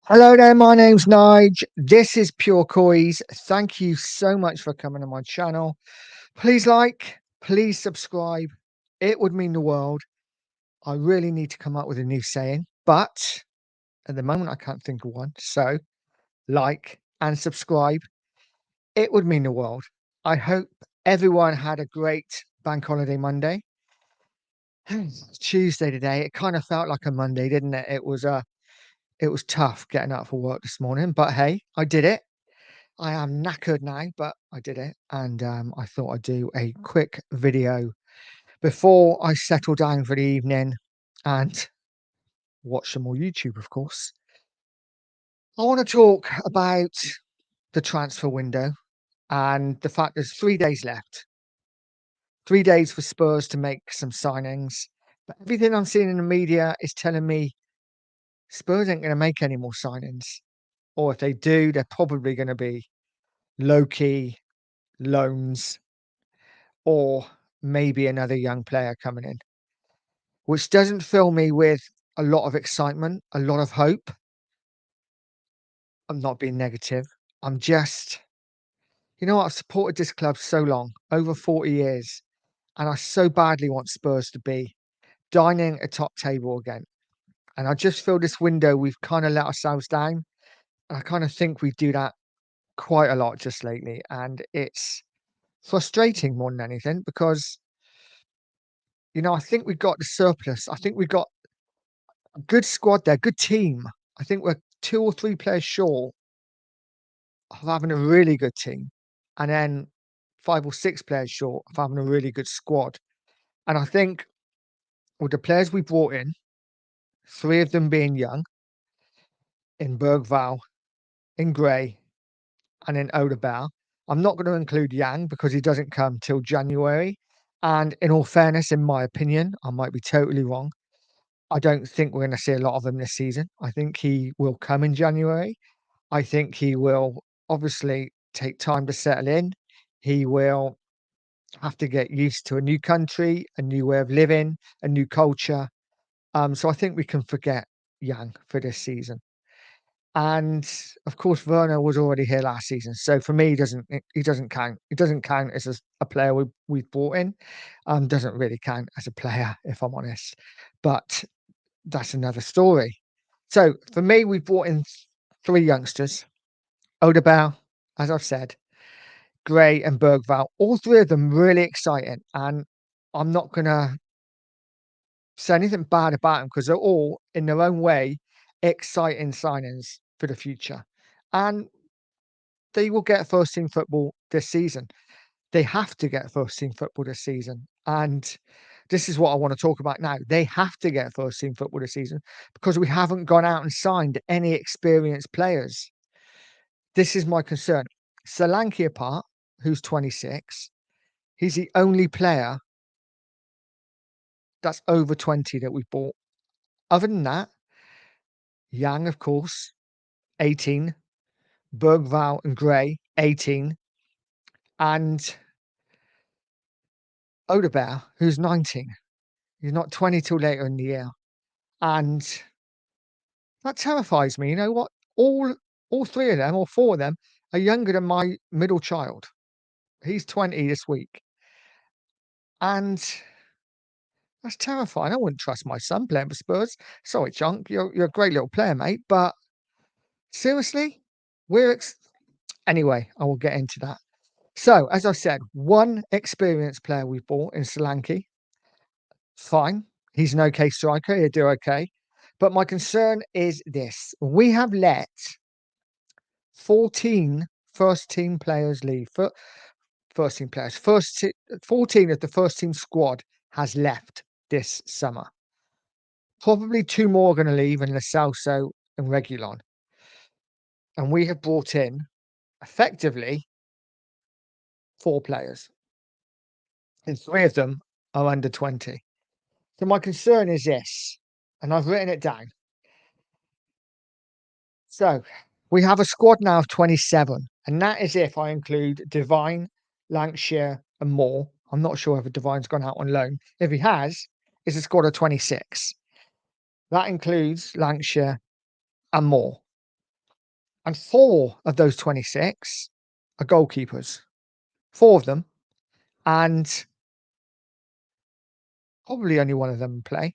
Hello there, my name's Nige. This is Pure Coys. Thank you so much for coming to my channel. Please like, please subscribe. It would mean the world. I really need to come up with a new saying, but at the moment I can't think of one. So like and subscribe. It would mean the world. I hope everyone had a great bank holiday Monday. It's Tuesday today. It kind of felt like a Monday, didn't it? It was tough getting up for work this morning, but hey, I did it. I am knackered now, but I did it, and I thought I'd do a quick video before I settle down for the evening and watch some more YouTube, of course. I want to talk about the transfer window and the fact there's 3 days left. 3 days for Spurs to make some signings, but everything I'm seeing in the media is telling me Spurs ain't going to make any more signings, or if they do, they're probably going to be low key loans or maybe another young player coming in, which doesn't fill me with a lot of excitement, a lot of hope. I'm not being negative. I'm just, I've supported this club so long, over 40 years, and I so badly want Spurs to be dining a top table again. And I just feel this window, we've kind of let ourselves down. And I kind of think we do that quite a lot just lately. And it's frustrating more than anything because, I think we've got the surplus. I think we've got good squad there, good team. I think we're 2 or 3 players short of having a really good team, and then 5 or 6 players short of having a really good squad. And I think with the players we brought in, 3 of them being young, in Bergval, in Gray, and in Odegaard. I'm not gonna include Yang because he doesn't come till January, and in all fairness, in my opinion, I might be totally wrong, I don't think we're gonna see a lot of him this season. I think he will come in January. I think he will obviously take time to settle in. He will have to get used to a new country, a new way of living, a new culture. So I think we can forget Yang for this season. And of course, Werner was already here last season, so for me, he doesn't count. He doesn't count as a player we've brought in. Doesn't really count as a player, if I'm honest. But that's another story. So for me, we brought in 3 youngsters. Odegaard, as I've said, Gray and Bergval, all 3 of them really exciting, and I'm not gonna say anything bad about them because 'cause they're all, in their own way, exciting signings for the future, and they will get first team football this season. They have to get first team football this season, and this is what I wanna talk about now. They have to get first team football this season because we haven't gone out and signed any experienced players. This is my concern. Solanke apart, who's 26, he's the only player that's over 20 that we've bought. Other than that, Yang, of course, 18, Bergval and Gray, 18, and Odegaard, who's 19. He's not 20 till later in the year. And that terrifies me. You know what? All 3 of them, or 4 of them, are younger than my middle child. He's 20 this week. And that's terrifying. I wouldn't trust my son playing for Spurs. Sorry, Chunk, you're a great little player, mate, but seriously? We're ex Anyway, I will get into that. So, as I said, one experienced player we've bought in Solanke. Fine. He's an okay striker. He'll do okay. But my concern is this. We have let 14 first team players leave. First team players. 14 of the first team squad has left this summer. Probably 2 more are going to leave in Lo Celso and Reguilon. And we have brought in effectively 4 players, and 3 of them are under 20. So my concern is this, and I've written it down. So we have a squad now of 27, and that is if I include Divine, Lancashire, and Moore. I'm not sure if Divine's gone out on loan. If he has, it's a squad of 26. That includes Lancashire and Moore. and 4 of those 26 are goalkeepers. 4 of them, and probably only one of them in play.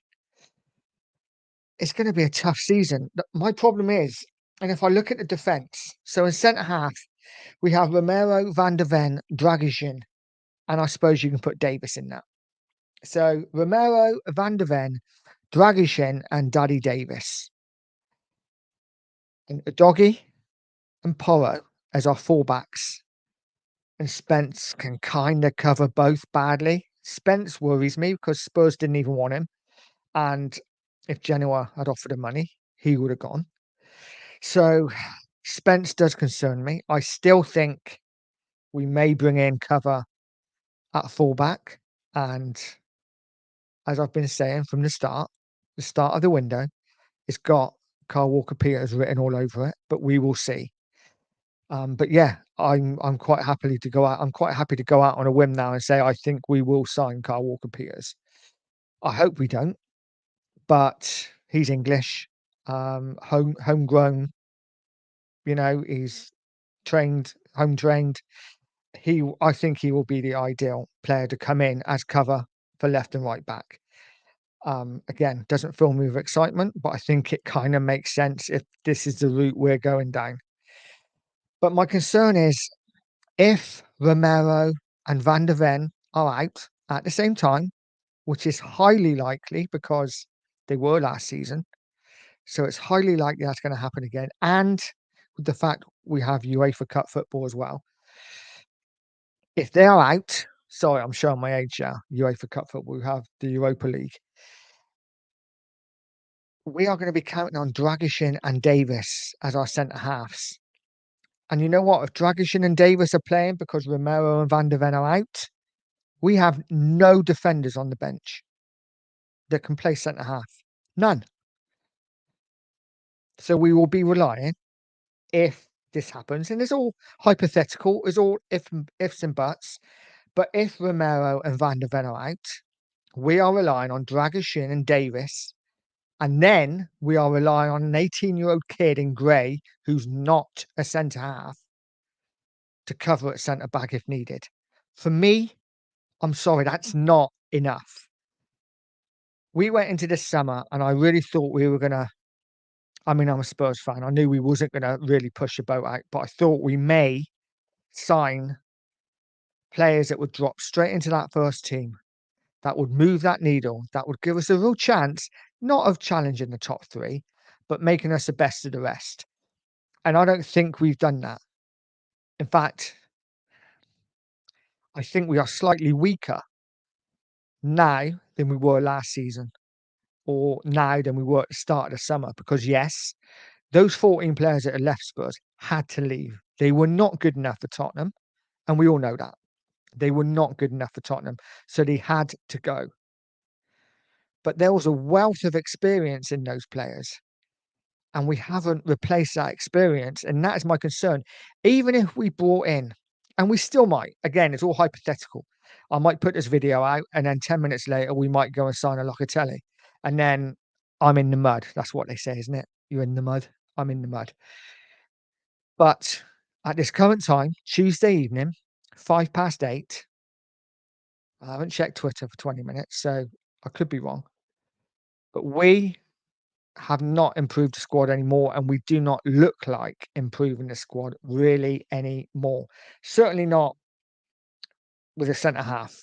It's gonna be a tough season. My problem is, and if I look at the defence, so in centre half, we have Romero, Van de Ven, Dragusin, and I suppose you can put Davis in that. So Romero, Van de Ven, Dragusin, and Daddy Davis, and Doggy and Porro as our fullbacks. And Spence can kind of cover both badly. Spence worries me because Spurs didn't even want him, and if Genoa had offered him money, he would have gone. So Spence does concern me. I still think we may bring in cover at fullback, and as I've been saying from the start of the window, it's got Kyle Walker Peters written all over it, but we will see. But yeah, I'm quite happily to go out. I'm quite happy to go out on a whim now and say I think we will sign Kyle Walker Peters. I hope we don't, but he's English, homegrown. He's home trained. I think he will be the ideal player to come in as cover for left and right back. Again, doesn't fill me with excitement, but I think it kind of makes sense if this is the route we're going down. But my concern is if Romero and Van de Ven are out at the same time, which is highly likely because they were last season, so it's highly likely that's going to happen again. And with the fact we have UEFA Cup football as well, if they are out, sorry, I'm showing my age now. UEFA Cup football, we have the Europa League. We are going to be counting on Dragusin and Davis as our centre halves. And you know what? If Dragusin and Davis are playing because Romero and Van de Ven are out, we have no defenders on the bench that can play centre half. None. So we will be relying, if this happens, and it's all hypothetical, it's all ifs and buts, but if Romero and Van de Ven are out, we are relying on Dragusin and Davis, and then we are relying on an 18-year-old kid in grey who's not a centre half to cover at centre back if needed. For me, I'm sorry, that's not enough. We went into this summer and I really thought we were gonna. I mean, I'm a Spurs fan. I knew we wasn't gonna really push the boat out, but I thought we may sign players that would drop straight into that first team, that would move that needle, that would give us a real chance, not of challenging the top three, but making us the best of the rest. And I don't think we've done that. In fact, I think we are slightly weaker now than we were last season, or now than we were at the start of the summer. Because yes, those 14 players that had left Spurs had to leave. They were not good enough for Tottenham, and we all know that. They were not good enough for Tottenham, so they had to go. But there was a wealth of experience in those players, and we haven't replaced that experience, and that is my concern. Even if we brought in, and we still might, again, it's all hypothetical. I might put this video out, and then 10 minutes later, we might go and sign a Locatelli, and then I'm in the mud. That's what they say, isn't it? You're in the mud. I'm in the mud. But at this current time, Tuesday evening, 8:05, I haven't checked Twitter for 20 minutes, so I could be wrong. But we have not improved the squad anymore, and we do not look like improving the squad really anymore. Certainly not with a centre half.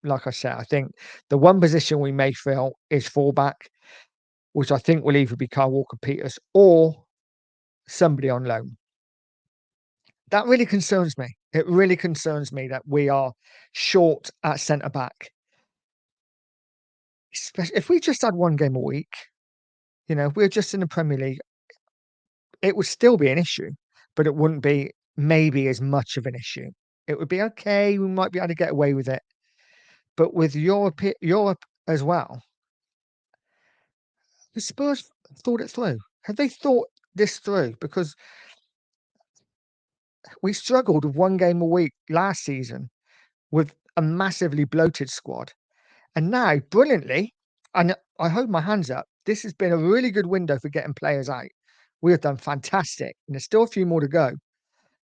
Like I said, I think the one position we may fill is fullback, which I think will either be Kyle Walker Peters or somebody on loan. That really concerns me. It really concerns me that we are short at centre back. Especially if we just had one game a week, if we're just in the Premier League, it would still be an issue, but it wouldn't be maybe as much of an issue. It would be okay, we might be able to get away with it. But with Europe as well, the Spurs thought it through. Have they thought this through? Because we struggled with one game a week last season with a massively bloated squad. And now, brilliantly, and I hold my hands up, this has been a really good window for getting players out. We have done fantastic, and there's still a few more to go.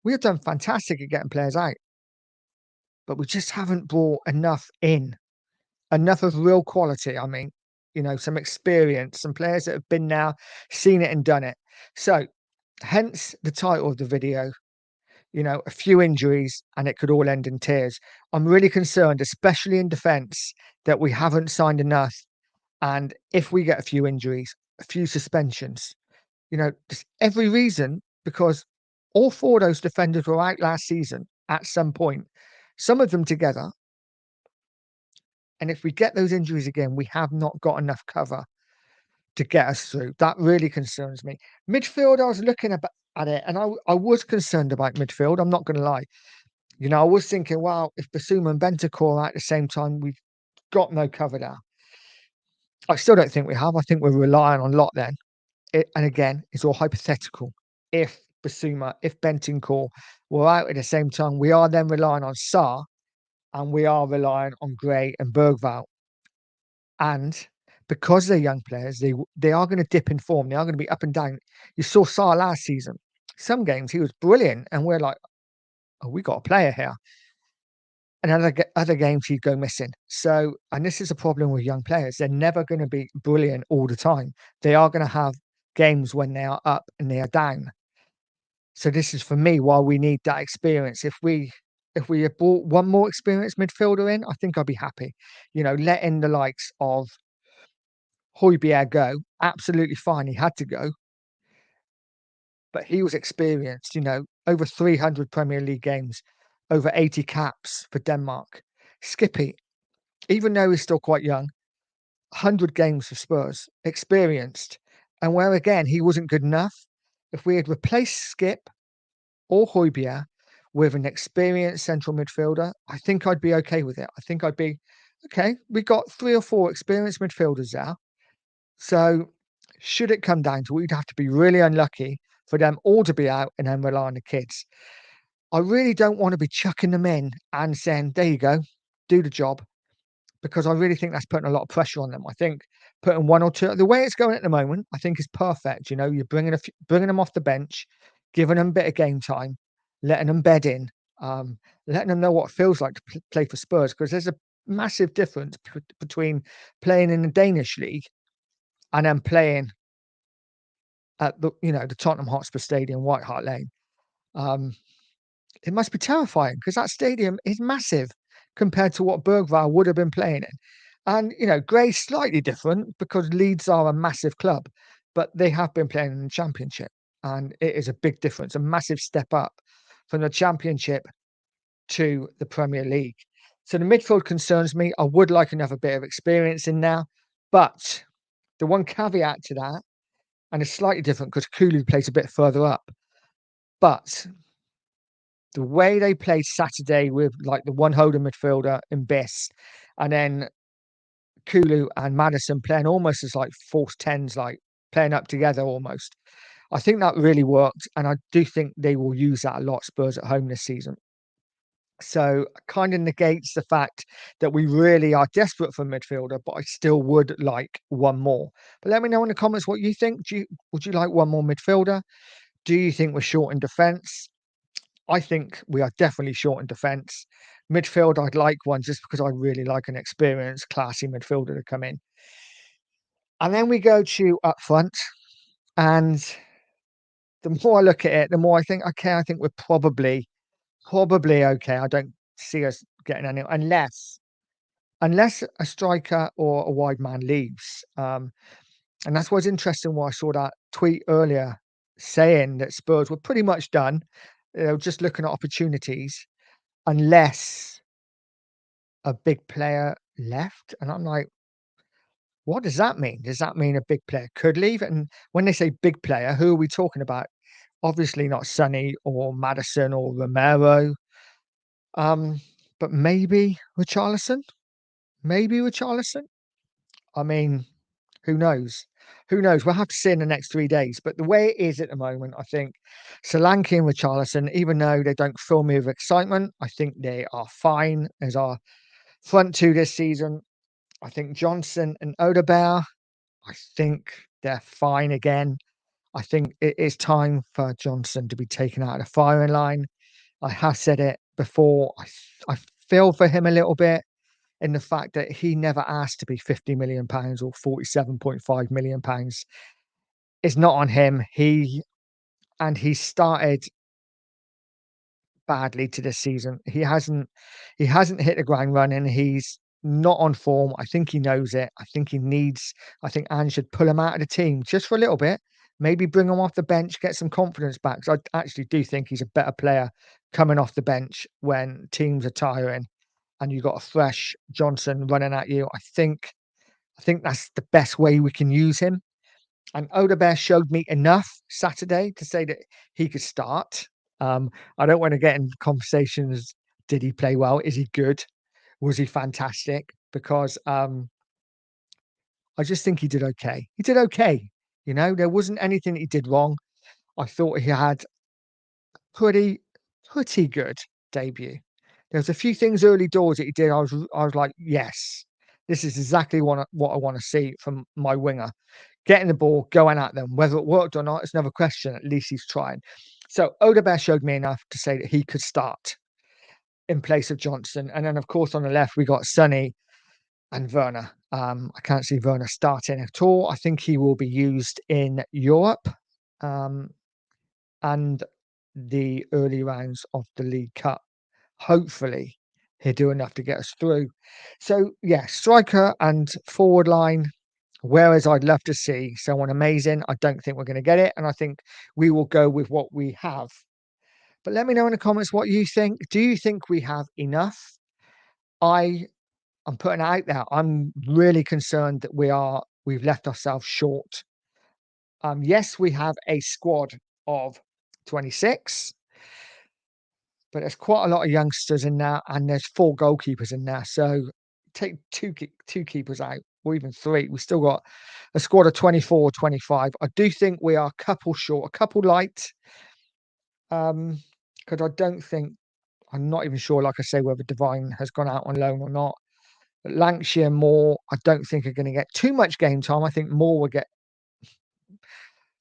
We have done fantastic at getting players out, but we just haven't brought enough in, enough of real quality. I mean, some experience, some players that have been now, seen it and done it. So, hence the title of the video, a few injuries and it could all end in tears. I'm really concerned, especially in defence, that we haven't signed enough. And if we get a few injuries, a few suspensions, there's every reason because all four of those defenders were out last season at some point, some of them together. And if we get those injuries again, we have not got enough cover to get us through. That really concerns me. Midfield, I was looking at it and I was concerned about midfield. I'm not going to lie. I was thinking, wow, if Basuma and Bentancur are at the same time, we've got no cover there. I still don't think we have. I think we're relying on Lot then. And again, it's all hypothetical. If Basuma, if Bentancur were out at the same time, we are then relying on Sarr and we are relying on Gray and Bergvall. And because they're young players, they are going to dip in form. They are going to be up and down. You saw Sarr last season. Some games he was brilliant, and we're like, oh, we got a player here. And other games he'd go missing. So, and this is a problem with young players. They're never going to be brilliant all the time. They are going to have games when they are up and they are down. So this is for me why we need that experience. If we had brought one more experienced midfielder in, I think I'd be happy. Letting the likes of Højbjerg go, absolutely fine. He had to go, but he was experienced. Over 300 Premier League games, over 80 caps for Denmark. Skippy, even though he's still quite young, 100 games for Spurs, experienced. And where again he wasn't good enough, if we had replaced Skip or Højbjerg with an experienced central midfielder, I think I'd be okay with it. I think I'd be okay. We got 3 or 4 experienced midfielders there. So should it come down to it, we'd have to be really unlucky for them all to be out and then rely on the kids. I really don't want to be chucking them in and saying, there you go, do the job, because I really think that's putting a lot of pressure on them. I think putting one or two, the way it's going at the moment, I think is perfect. You're bringing them off the bench, giving them a bit of game time, letting them bed in, letting them know what it feels like to play for Spurs, because there's a massive difference between playing in the Danish league and then playing at the Tottenham Hotspur Stadium, White Hart Lane. It must be terrifying because that stadium is massive compared to what Bergvall would have been playing in. And, Gray's slightly different because Leeds are a massive club, but they have been playing in the Championship. And it is a big difference, a massive step up from the Championship to the Premier League. So the midfield concerns me. I would like another bit of experience in now. But the one caveat to that, and it's slightly different because Kulu plays a bit further up, but the way they played Saturday with like the one holding midfielder in Biss, and then Kulu and Madison playing almost as like false tens, like playing up together almost. I think that really worked, and I do think they will use that a lot, Spurs at home this season. So kind of negates the fact that we really are desperate for a midfielder, but I still would like one more. But let me know in the comments what you think. Would you like one more midfielder? Do you think we're short in defence? I think we are definitely short in defence. Midfield, I'd like one just because I really like an experienced, classy midfielder to come in. And then we go to up front, and the more I look at it, the more I think, okay, I think we're probably okay. I don't see us getting any unless a striker or a wide man leaves. And that's what's interesting. Why I saw that tweet earlier saying that Spurs were pretty much done. They were just looking at opportunities, unless a big player left. And I'm like, what does that mean? Does that mean a big player could leave? And when they say big player, who are we talking about? Obviously not Sonny or Madison or Romero. Um, but maybe Richarlison. Maybe Richarlison. I mean, who knows? Who knows? We'll have to see in the next 3 days. But the way it is at the moment, I think Solanke and Richarlison, even though they don't fill me with excitement, I think they are fine as our front two this season. I think Johnson and Odegaard, I think they're fine again. I think it is time for Johnson to be taken out of the firing line. I have said it before. I feel for him a little bit in the fact that he never asked to be £50 million or £47.5 million. It's not on him. He started badly to this season. He hasn't hit the ground running. He's not on form. I think he knows it. I think Ange should pull him out of the team just for a little bit. Maybe bring him off the bench, get some confidence back. 'Cause I actually do think he's a better player coming off the bench when teams are tiring and you've got a fresh Johnson running at you. I think that's the best way we can use him. And Odebear showed me enough Saturday to say that he could start. I don't want to get in conversations. Did he play well? Is he good? Was he fantastic? Because I just think he did okay. He did okay. There wasn't anything he did wrong. I thought he had pretty pretty good debut. There was a few things early doors that he did. I was like, yes, this is exactly what I want to see from my winger. Getting the ball, going at them. Whether it worked or not, it's another question. At least he's trying. So Odebear showed me enough to say that he could start in place of Johnson. And then, of course, on the left, we got Sonny and Werner. I can't see Werner starting at all. I think he will be used in Europe um, and the early rounds of the League Cup. Hopefully, he'll do enough to get us through. So, yeah, striker and forward line. Whereas I'd love to see someone amazing, I don't think we're going to get it. And I think we will go with what we have. But let me know in the comments what you think. Do you think we have enough? I'm putting it out there. I'm really concerned that we've left ourselves short. Yes, we have a squad of 26, but there's quite a lot of youngsters in there, and there's 4 goalkeepers in there. So take two keepers out, or even 3. We still got a squad of 24, 25. I do think we are a couple short, a couple light. Because I don't think I'm not even sure, like I say, whether Divine has gone out on loan or not. But Lancashire and Moore, I don't think are going to get too much game time. I think Moore will get.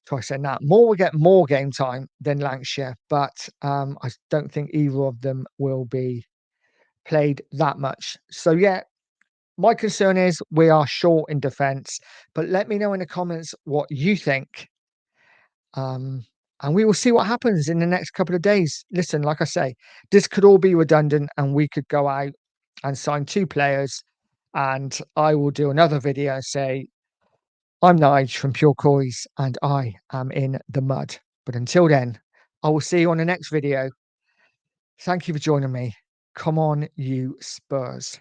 Try saying that Moore will get more game time than Lancashire, but I don't think either of them will be played that much. So yeah, my concern is we are short in defence. But let me know in the comments what you think. Um, and we will see what happens in the next couple of days. Listen, like I say, this could all be redundant and we could go out and sign 2 players. And I will do another video and say, I'm Nige from Pure Coys and I am in the mud. But until then, I will see you on the next video. Thank you for joining me. Come on, you Spurs.